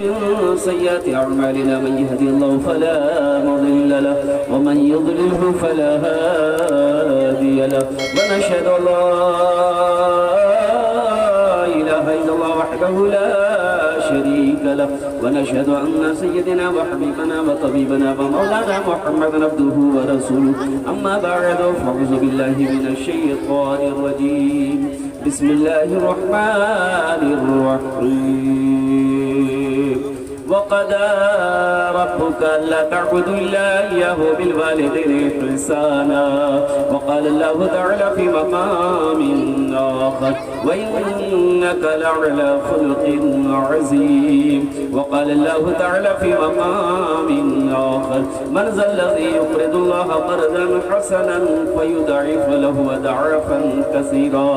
سيئات أعمالنا من يهدي الله فلا مضل له ومن يضلله فلا هادي له ونشهد أن لا إله إلا الله وحده لا شريك له ونشهد أن سيدنا وحبيبنا وطبيبنا ومولانا محمدا عبده ورسوله أما بعد فأعوذ بالله من الشيطان الرجيم بسم الله الرحمن الرحيم وقضى ربك ألا تعبدوا إلا إياه وبالوالدين إحسانا وقال الله تعالى في مقام آخر وإنك لعلى خلق عظيم وقال الله تعالى في مقام آخر من ذا الذي يقرض الله قرضا حسنا فيضاعف له أضعافا كثيرا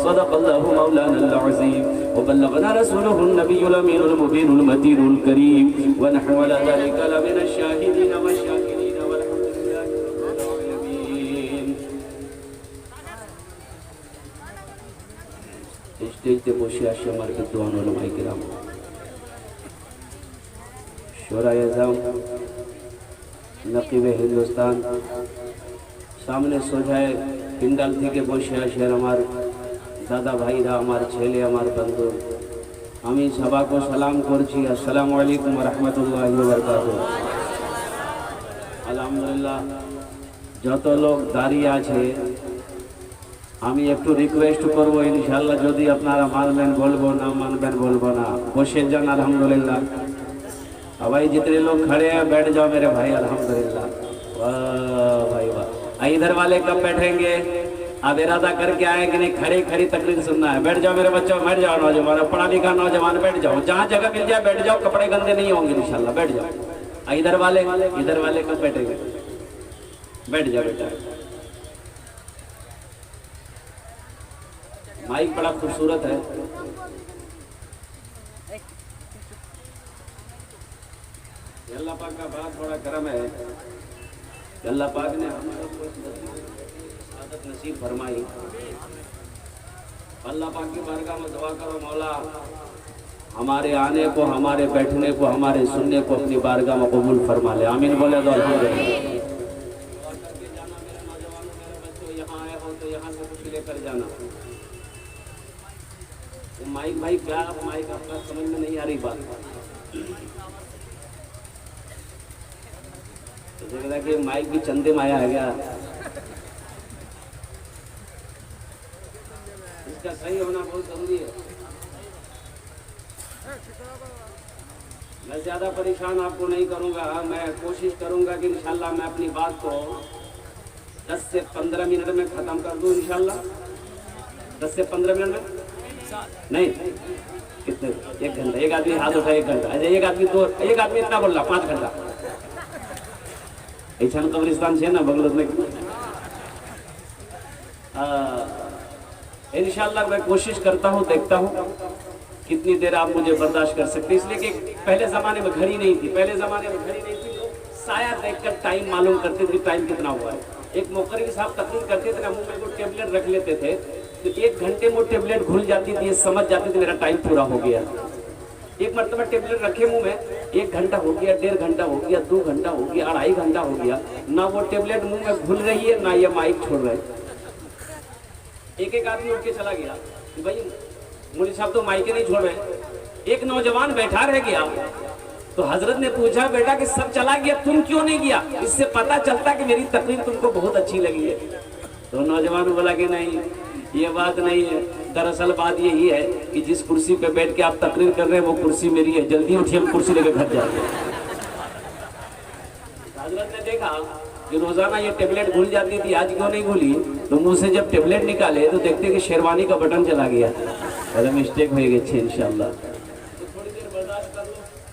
صدق الله مولانا العظيم وبلغنا رسوله النبي الأمين المبين المتين الكريم ونحن على ذلك لمن الشاهدين والشاكرين والحمد لله رب العالمين স্টেজে বসে আসে আমার বিদ্বান ওলামায়ে কিরাম শোরায়ে আজম নকিবে হিন্দুস্তান সামনে সোজায় পিন্ডাল থেকে বসে আসেন আমার দাদা ভাইরা আমার ছেলে আমার বন্ধু আমি সবাইকে সালাম করছি আসসালামু আলাইকুম ওয়া রাহমাতুল্লাহি ওয়া বারাকাতুহু আলহামদুলিল্লাহ যত লোক দাঁড়িয়ে আছে আমি একটু রিকোয়েস্ট করব ইনশাআল্লাহ যদি আপনারা মানবেন বলবো না मानबेन बोलबो ना বসে যান अल्हम्दुलिल्लाह भाई जितने लोग खड़े हैं बैठ जाओ मेरे भाई अल्हम्दुलिल्लाह वाह भाई वाह इधर वाले कब बैठेंगे आप इरादा करके आए कि नहीं खड़ी खड़ी तकरीर सुनना है बैठ जाओ मेरे बच्चों बैठ जाओ नौजवान पढ़ा लिखा नौजवान बैठ जाओ जहाँ जगह मिल जाए बैठ जाओ कपड़े गंदे नहीं होंगे इंशाल्लाह बैठ जाओ इधर वाले कब बैठेंगे बैठ जाओ बेटा माइक बड़ा खूबसूरत है अल्लाह पाक का बात बड़ा करम है अल्लाह पाक ने हमारे को आदत नसीब फरमाई अल्लाह पाक की बारगाह में दुआ करो मौला हमारे आने को हमारे बैठने को हमारे सुनने को अपनी बारगाह में कबूल फरमा ले आमीन बोले तो अल्हम्दुलिल्लाह यहाँ आए हो तो यहाँ से कुछ लेकर जाना माइक भाई क्या माइक आपका समझ में नहीं आ रही बात तो कि माइक भी चंदे में आया है क्या इसका सही होना बहुत जरूरी है मैं ज्यादा परेशान आपको नहीं करूंगा मैं कोशिश करूंगा कि इंशाल्लाह मैं अपनी बात को 10 से 15 मिनट में खत्म कर दूं इंशाल्लाह 10 से 15 मिनट में नहीं कितने 1 घंटा एक आदमी हाथ उठा 1 घंटा अच्छा एक आदमी इतना बोल रहा 5 घंटा ऐसा कब्रिस्तान है ना बगलत में इंशाल्लाह मैं कोशिश करता हूँ देखता हूँ कितनी देर आप मुझे बर्दाश्त कर सकते इसलिए कि पहले जमाने में घड़ी नहीं थी तो साया देखकर टाइम मालूम करते थे टाइम कितना हुआ है एक मुकर्रिर साहब तकरीर करते थे ना मुंह में कोई टेबलेट रख लेते थे तो 1 घंटे में टेबलेट घुल जाती थी ये समझ जाते थे मेरा टाइम पूरा हो गया एक मरतबा टेबलेट रखे मुंह में 1 घंटा हो गया 1.5 घंटा हो गया 2 घंटा हो गया 2.5 घंटा हो गया ना वो टेबलेट मुंह में घुल रही है ना ये माइक छोड़ रहे एक आदमी उठ के चला गया कि भाई मुझे साहब तो माइक नहीं छोड़ रहे एक नौजवान बैठा रह गया तो हजरत ने पूछा बेटा कि सब चला गया तुम क्यों नहीं गया इससे पता चलता कि मेरी तकरीर तुमको बहुत अच्छी लगी है तो नौजवान बोला कि नहीं ये बात नहीं है दरअसल बात यही है कि जिस कुर्सी पे बैठ के आप तकरीर कर रहे हैं वो कुर्सी मेरी है जल्दी उठिए हम कुर्सी लेकर घर जाते हैं हजरत ने देखा कि रोजाना ये टेबलेट घुल जाती थी आज क्यों नहीं घुली तो मुंह से जब टेबलेट निकाले तो देखते कि शेरवानी का बटन चला गया अरे मिस्टेक हो गई इंशाल्लाह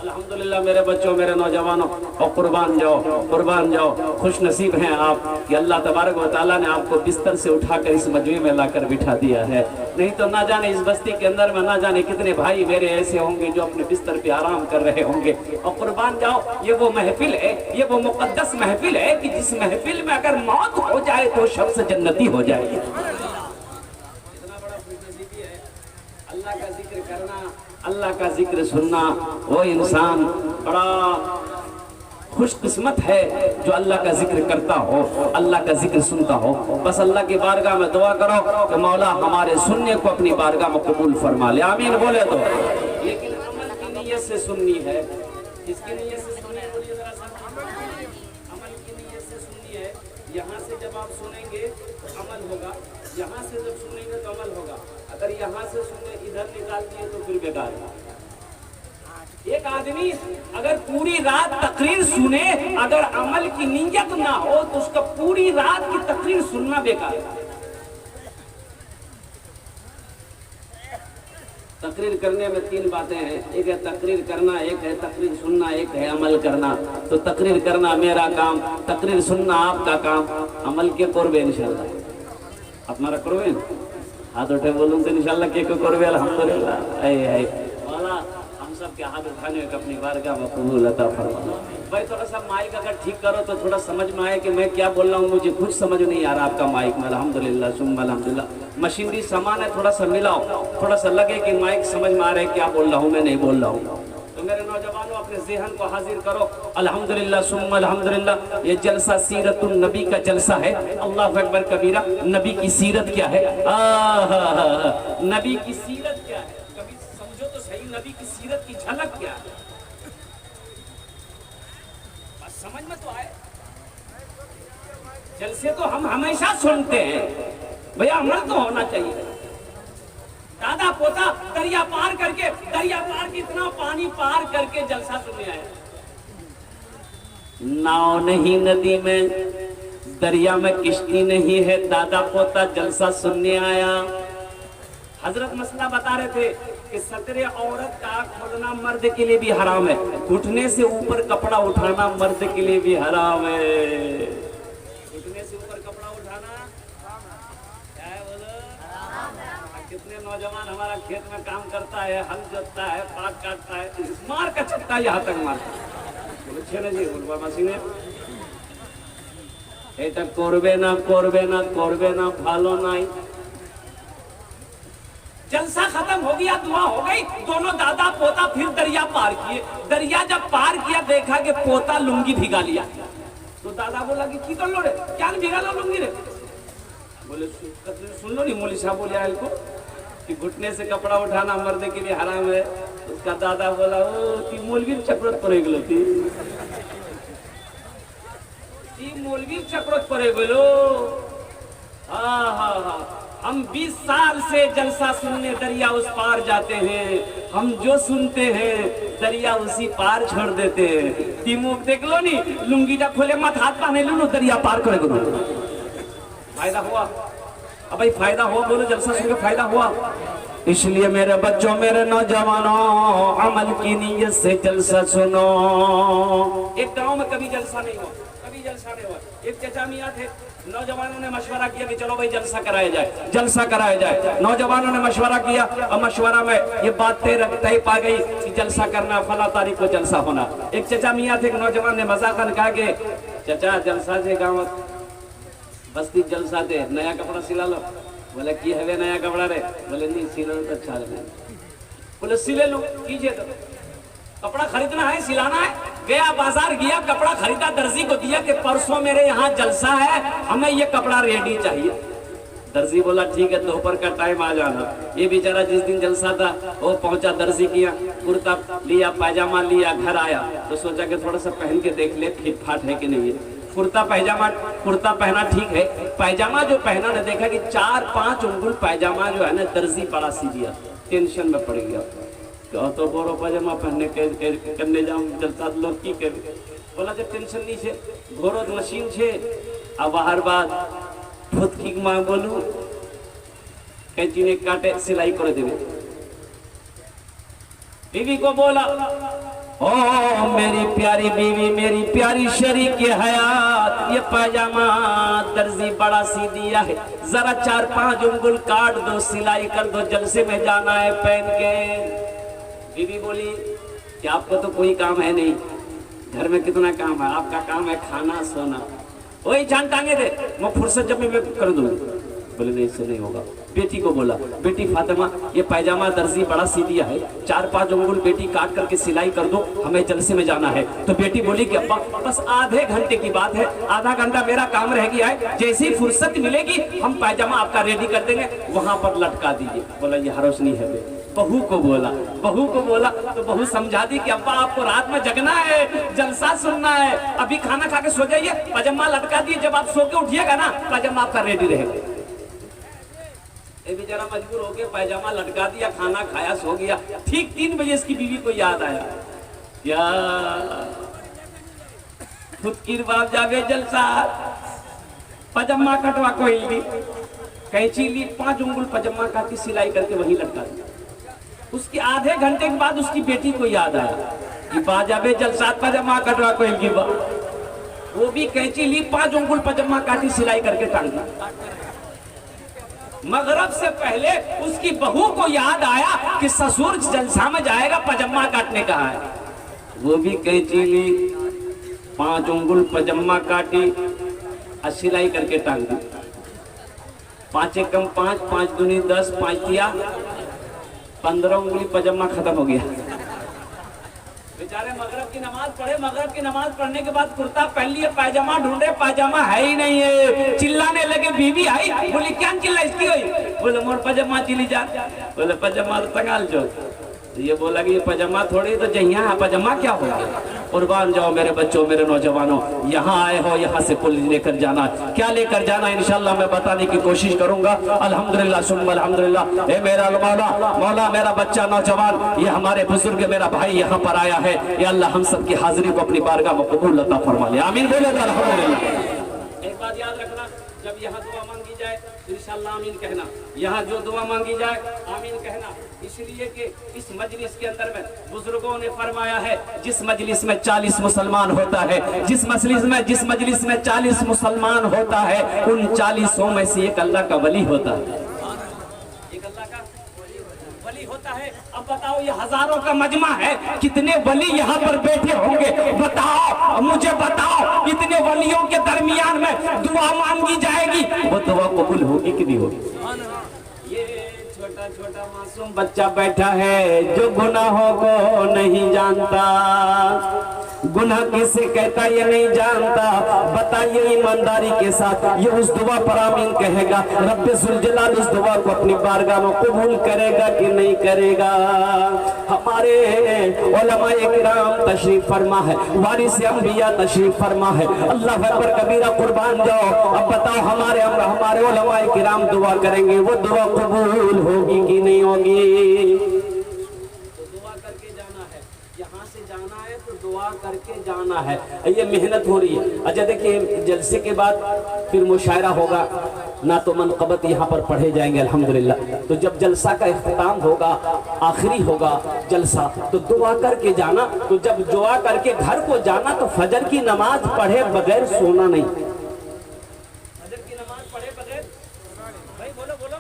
अल्हम्दुलिल्लाह मेरे बच्चों मेरे नौजवानों और कुर्बान जाओ खुश नसीब हैं आप कि अल्लाह तबारक व तआला ने आपको बिस्तर से उठाकर इस मजमे में लाकर बिठा दिया है नहीं तो ना जाने इस बस्ती के अंदर में ना जाने कितने भाई मेरे ऐसे होंगे जो अपने बिस्तर पे आराम कर रहे होंगे और कुर्बान जाओ ये वो महफिल है ये वो मुकद्दस महफिल है कि जिस महफिल में अगर मौत हो जाए तो शख्स जन्नती हो जाएगी। इतना बड़ा खुशनसीबी है अल्लाह का जिक्र करना अल्लाह का जिक्र सुनना, वो इंसान बड़ा खुशकिस्मत है जो अल्लाह का जिक्र करता हो, अल्लाह का जिक्र सुनता हो। बस अल्लाह की बारगाह में दुआ करो कि मौला हमारे सुनने को अपनी बारगाह में कबूल फरमा ले, आमीन बोले तो। लेकिन अमल की नीयत से सुननी है, किसकी नीयत से सुननी है बोलिए जरा सा। अमल की नीयत से सुननी है। यहाँ से जब आप सुनेंगे तो अमल होगा, यहाँ से जब सुनेंगे तो अमल होगा। अगर यहाँ से सुने इधर निकाल दिए तो फिर बेकार है। एक आदमी अगर पूरी रात तकरीर सुने, अगर अमल की नीयत ना हो तो उसका पूरी रात की तकरीर सुनना बेकार है। तकरीर करने में तीन बातें हैं, एक है तकरीर करना, एक है तकरीर सुनना, एक है अमल करना। तो तकरीर करना मेरा काम, तकरीर सुनना आपका काम, अमल के करबे इंशाल्लाह। अपना करबे हाथ उठे बोलूं तो इंशाल्लाह के करबे अल्हम्दुलिल्लाह। वाला हम सब के हाथ उठाने का अपनी बारगाह में कबूल अता फरमा। भाई थोड़ा सा माइक अगर ठीक करो तो थोड़ा समझ में आए कि मैं क्या बोल रहा हूँ, मुझे कुछ समझ नहीं आ रहा आपका माइक में। अल्हम्दुलिल्लाह सुम्मा अल्हम्दुलिल्लाह। मशीनरी सामान है, थोड़ा सा मिलाओ, थोड़ा सा लगे कि माइक समझ में आ रहा है क्या बोल रहा हूँ मैं नहीं बोल रहा हूँ। तो मेरे नौजवानों अपने ज़हन को हाजिर करो। अल्हम्दुलिल्लाह सुम्मा अल्हम्दुलिल्लाह। ये जलसा सीरतुन नबी का जलसा है। अल्लाहु अकबर कबीरा। नबी की सीरत क्या है? नबी की सीरत क्या है? कभी समझो तो सही, नबी की सीरत की झलक क्या है? बस समझ में तो आए। जलसे तो हम हमेशा सुनते हैं, भैया अमल तो होना चाहिए। दादा पोता दरिया पार करके, दरिया पार कितना पानी पार करके जलसा सुनने आए। नाव नहीं नदी में, दरिया में किश्ती नहीं है, दादा पोता जलसा सुनने आया। हजरत मसला बता रहे थे कि सतरे औरत का खोलना मर्द के लिए भी हराम है, घुटने से ऊपर कपड़ा उठाना मर्द के लिए भी हराम है। घुटने से ऊपर कपड़ा उठाना क्या है बोलो? कितने नौजवान हमारा खेत में काम करता है, हल जोतता है, पाक काटता है, मार का छक्का यहाँ तक मारता जी बोलवा मशीने এটা করবে না করবে না করবে না ভালো নাই। जलसा खत्म हो गया, दुआ हो गई, दोनों दादा पोता फिर दरिया पार किए। दरिया जब पार किया देखा कि पोता लुंगी भिगा लिया। तो दादा बोला कि की कर लो रे, क्या भिगा लो लुंगी रे? बोले सुन लो नहीं, मौलवी साहब बोले आयल को कि घुटने से कपड़ा उठाना मर्द के लिए हराम है। उसका दादा बोला ओ ती मौलवी चक्रत पड़े गलो, ती मौलवी चक्रत पड़े गलो। हम 20 साल से जलसा सुनने दरिया उस पार जाते हैं, हम जो सुनते हैं दरिया उसी पार छोड़ देते हैं। तिमुक देख लो नी, लुंगी जा खोले मत हाथ पाने लो, दरिया पार करे करो। फायदा हुआ? अब भाई फायदा हुआ बोलो, जलसा सुन के फायदा हुआ। इसलिए मेरे बच्चों, मेरे नौजवानों, अमल की नीयत से जलसा सुनो। एक गांव में कभी जलसा नहीं हुआ, कभी जलसा नहीं हुआ। एक चचा मियां थे, नौजवानों ने मशवरा किया कि चलो भाई जलसा कराया जाए, जलसा कराया जाए। नौजवानों ने मशवरा किया और मशवरा में ये बात तय पा गई कि जलसा करना, फला तारीख को जलसा होना। एक चचा मियां थे, नौजवान ने मजाकन कहा कि चचा जलसा से गाँव बस्ती जलसा दे, नया कपड़ा सिला लो। बोले की हवे नया कपड़ा रे? बोले नहीं सिला तो अच्छा लगे। बोले सिले लो, कीजिए। तो कपड़ा खरीदना है, सिलाना है। गया बाजार गया, कपड़ा खरीदा, दर्जी को दिया कि परसों मेरे यहाँ जलसा है, हमें ये कपड़ा रेडी चाहिए। दर्जी बोला ठीक है, दोपहर का टाइम आ जाना। ये बेचारा जिस दिन जलसा था वो पहुंचा, दर्जी किया, कुर्ता लिया, पायजामा लिया, घर आया तो सोचा कि थोड़ा सा पहन के देख ले फिट फाट है कि नहीं है। कुर्ता पहना ठीक है, पायजामा जो पहना ने देखा कि 4-5 उंगल पायजामा जो है ना दर्जी बड़ा सी दिया। टेंशन में पड़ गया, तो बोरो पायजामा पहनने करने जाऊँ जलसा लोग की करे। बोला जब टेंशन नहीं छे, घोरो मशीन छे, अब बाहर बात खुद की माँ बोलू कैंची ने काटे सिलाई कर देवे। बीवी को बोला ओ मेरी प्यारी बीवी, मेरी प्यारी शरीक हयात, ये पायजामा दर्जी बड़ा सी दिया है, जरा 4-5 उंगल काट दो, सिलाई कर दो, जलसे में जाना है पहन के। बीवी बोली कि आपको तो कोई काम है नहीं, घर में कितना काम है, आपका काम है खाना सोना। वही जान टांगे दे, मैं फुर्सत जब मैं कर दूंगी। बोले नहीं इससे नहीं होगा। बेटी को बोला, बेटी फातिमा ये पैजामा दर्जी बड़ा सी दिया है, 4-5 उंगल बेटी काट करके सिलाई कर दो, हमें जलसे में जाना है। तो बेटी बोली कि अब्बा बस आधे घंटे की बात है, आधा घंटा मेरा काम रह गया है, जैसे ही फुर्सत मिलेगी हम पैजामा आपका रेडी कर देंगे, वहां पर लटका दीजिए। बोला ये हरोस नहीं है। बहू को बोला, बहू को बोला तो बहू समझा दी कि अब्बा आपको रात में जगना है, जलसा सुनना है, अभी खाना खा के सो जाइए, पैजामा लटका दिए, जब आप सो के उठिएगा ना पैजामा आपका रेडी रहेगा। बेचारा मजबूर हो गया, पैजामा लटका दिया, खाना खाया, सो गया। ठीक 3 बजे इसकी बीवी को याद आया, यार खुद की बात जावे जलसा, पैजामा कटवा कोई ली, कैंची ली, 5 उंगल पैजामा काटी सिलाई करके वही लटका दी। उसके आधे घंटे के बाद उसकी बेटी को याद आया कि बाजाबे जलसा पैजामा कटवा कोई की बा, वो भी कैंची ली, 5 उंगल पैजामा काटी सिलाई करके टांग दी। मगरब से पहले उसकी बहू को याद आया कि ससुर जलसा में जाएगा, पैजामा काटने का है, वो भी कैंची ली, 5 उंगल पैजामा काटी और सिलाई करके टांग दी। 5 एकम 5, 5 दूनी 10, 5 तिया 15 उंगली पैजामा खत्म हो गया। बेचारे मगरब की नमाज पढ़े, मगरब की नमाज पढ़ने के बाद कुर्ता पहन लिए, पैजामा ढूंढे, पैजामा है ही नहीं है। चिल्लाने लगे, बीवी आई, बोली क्या चिल्लाती हुई? बोले मोर पैजामा चिली जा। बोले पैजामा तो तंगाल जो। ये बोला कि ये पैजामा थोड़ी तो जहिया पैजामा क्या हो गया। कुर्बान जाओ मेरे बच्चों, मेरे नौजवानों, यहाँ आए हो, यहाँ से कुल लेकर जाना, क्या लेकर जाना इंशाल्लाह मैं बताने की कोशिश करूंगा। अल्हम्दुलिल्लाह सुम्मा अल्हम्दुलिल्लाह। ए मेरा मौला, मौला मेरा बच्चा नौजवान, ये हमारे बुजुर्ग मेरा भाई यहाँ पर आया है, या अल्लाह हम सब की हाजिरी को अपनी बारगाह में कबूल अता फरमा ले, आमीन बोले तो अल्हम्दुलिल्लाह। एक बात याद रखना, जब यहाँ दुआ मांगी जाए इंशाल्लाह आमीन कहना, यहाँ जो दुआ मांगी जाए आमीन कहना, इसलिए कि इस मजलिस के अंदर में बुजुर्गों ने फरमाया है, जिस मजलिस में 40 मुसलमान होता है, जिस मजलिस में 40 मुसलमान होता है, उन 40 में से एक अल्लाह का वली होता है, एक अल्लाह का वली होता है। अब बताओ ये हजारों का मजमा है, कितने वली यहाँ पर बैठे होंगे? बताओ मुझे, बताओ इतने वलियों के दरमियान में दुआ मांगी जाएगी, वो दुआ कबूल होगी कि नहीं होगी? छोटा छोटा मासूम बच्चा बैठा है जो गुनाहों को नहीं जानता, गुनाह किसे कहता ये नहीं जानता। बताइए ईमानदारी के साथ ये उस दुआ पर आमीन कहेगा, रब्बे जुल जलाल उस दुआ को अपनी बारगाह में कबूल करेगा कि नहीं करेगा? हमारे उलमाए किराम तशरीफ फरमा है, वारिस अंबिया तशरीफ फरमा है, अल्लाह अकबर कबीरा कुर्बान जाओ। अब बताओ हमारे उलमाए किराम दुआ करेंगे, वो दुआ कबूल होगी कि नहीं होगी? तो दुआ करके जाना है, यहाँ से जाना है तो दुआ करके जाना है, ये मेहनत हो रही है। अच्छा देखिए जलसे के बाद फिर मुशायरा होगा, ना तो मनक़बत यहाँ पर पढ़े जाएंगे अल्हम्दुलिल्लाह। तो जब जलसा का इख्तिताम होगा, आखिरी होगा जलसा, तो दुआ करके जाना। तो जब दुआ करके घर को जाना तो फजर की नमाज पढ़े बगैर सोना नहीं, फजर की नमाज पढ़े बगैर, भाई बोलो बोलो,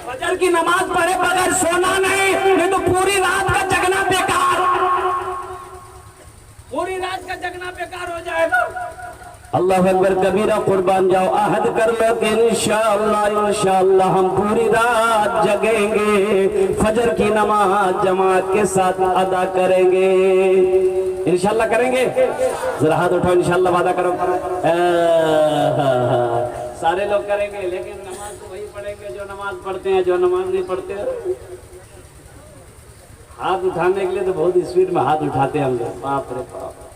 फजर की नमाज पढ़े बगैर सोना नहीं तो पूरी रात का जगना बेकार, पूरी रात का जगना बेकार हो जाएगा। अल्लाह अकबर कबीरा कुर्बान जाओ। आहद कर लो कि इंशाअल्लाह हम पूरी रात जगेंगे, फजर की नमाज जमात के साथ अदा करेंगे, इंशाअल्लाह करेंगे। जरा हाथ उठाओ, इंशाअल्लाह वादा करो। सारे लोग करेंगे, लेकिन नमाज तो वही पढ़ेंगे जो नमाज पढ़ते हैं, जो नमाज नहीं पढ़ते। हाथ उठाने के लिए तो बहुत स्पीड में हाथ उठाते हैं हम लोग, बाप रे बाप।